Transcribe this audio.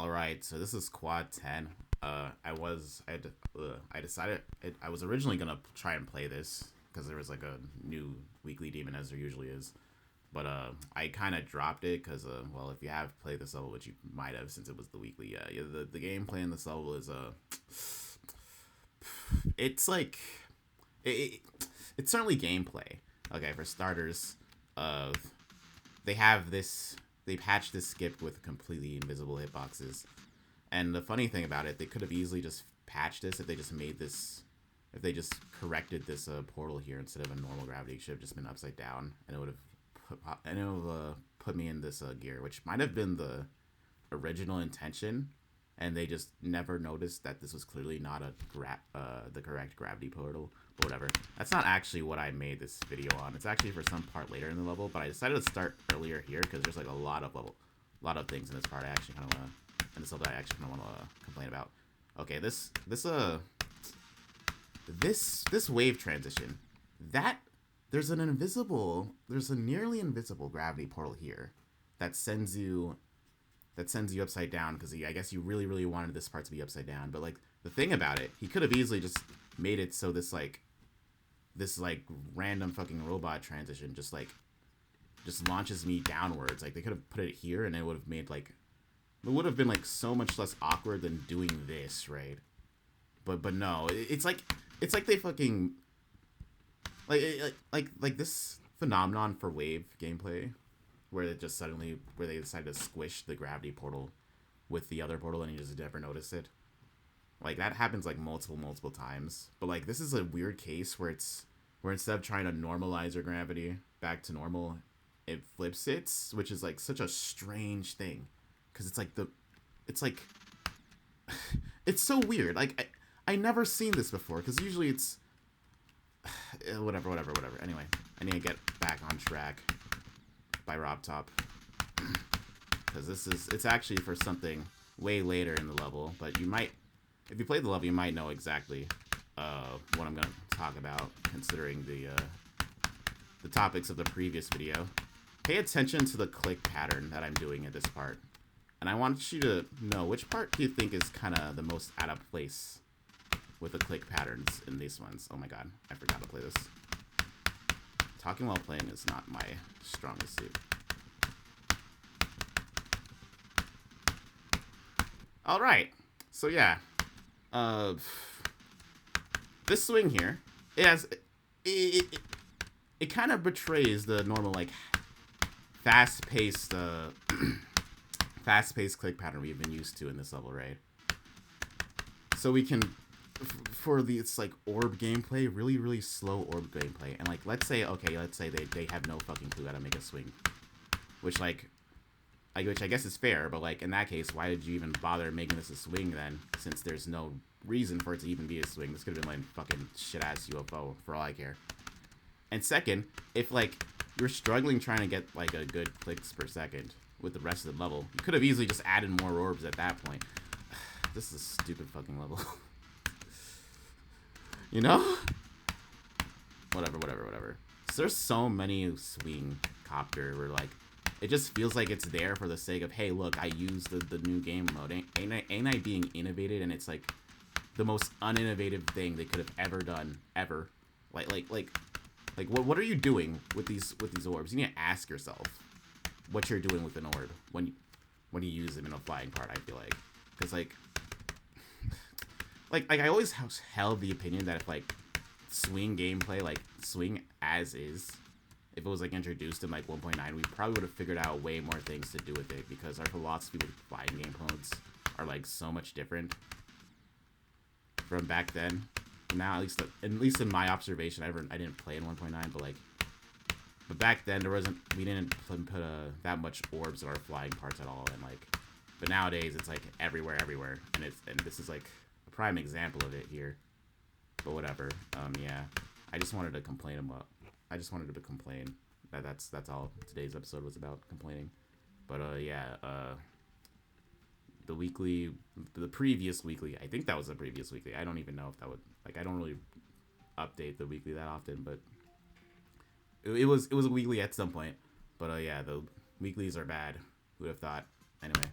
All right, so this is Quad 10. I decided I was originally gonna try and play this because there was like a new weekly demon as there usually is, but I kind of dropped it because well, if you have played this level, which you might have since it was the weekly, yeah, the gameplay in this level is it's like it, it's certainly gameplay. Okay, for starters, uh, they have this they patched this skip with completely invisible hitboxes. And the funny thing about it, they could have easily just patched this if they just made this, if they just corrected this portal here instead of a normal gravity. It should have just been upside down, and it would have put me in this gear, which might have been the original intention, and they just never noticed that this was clearly not the correct gravity portal. But whatever. That's not actually what I made this video on. It's actually for some part later in the level, but I decided to start earlier here because there's like a lot of things in this part I actually kind of want to, and this level I actually kind of want to complain about. Okay, this wave transition, that there's a nearly invisible gravity portal here that sends you upside down because I guess you really wanted this part to be upside down. But like the thing about it, he could have easily just made it so this random fucking robot transition just launches me downwards. Like they could have put it here and it would have made like, it would have been like so much less awkward than doing this, right? But no, it's like they fucking like this phenomenon for wave gameplay where they decided to squish the gravity portal with the other portal and you just never notice it. Like that happens like multiple times. But like this is a weird case where instead of trying to normalize your gravity back to normal, it flips it, which is like such a strange thing. Cause it's like it's so weird. Like I never seen this before. Cause usually it's whatever. Anyway, I need to get back on track by Rob Top. Cause it's actually for something way later in the level. But you might, if you played the level, you might know exactly what I'm gonna talk about. Considering the topics of the previous video. Pay attention to the click pattern that I'm doing at this part. And I want you to know which part do you think is kind of the most out of place with the click patterns in these ones. Oh my god, I forgot to play this. Talking while playing is not my strongest suit. Alright, so yeah. This swing here, it kind of betrays the normal, like, fast-paced click pattern we've been used to in this level, right? So we can, for the, it's like orb gameplay, really slow orb gameplay, and like, let's say they have no fucking clue how to make a swing, which I guess is fair, but like, in that case, why did you even bother making this a swing then, since there's no reason for it to even be a swing? This could have been like fucking shit-ass UFO, for all I care. And second, if like, you're struggling trying to get like a good clicks per second with the rest of the level, you could have easily just added more orbs at that point. This is a stupid fucking level. You know? Whatever. So there's so many swing copter where like, it just feels like it's there for the sake of, hey, look, I used the new game mode. Ain't I being innovated? And it's like the most uninnovative thing they could have ever done, ever. Like what are you doing with these orbs? You need to ask yourself what you're doing with an orb when you use them in a flying part. I feel like, because like I always held the opinion that if like swing gameplay, like swing as is, if it was like introduced in like 1.9, we probably would have figured out way more things to do with it, because our philosophy with flying game modes are like so much different from back then. Now, at least in my observation, I didn't play in 1.9, but back then we didn't put that much orbs in our flying parts at all, and like, but nowadays it's like everywhere, and this is like a prime example of it here. But whatever, yeah, I just wanted to complain. That's all today's episode was about, complaining. But yeah, the previous weekly, I think that was the previous weekly. I don't even know if that would, like, I don't really update the weekly that often, but it was a weekly at some point. But yeah, the weeklies are bad. Who would have thought? Anyway.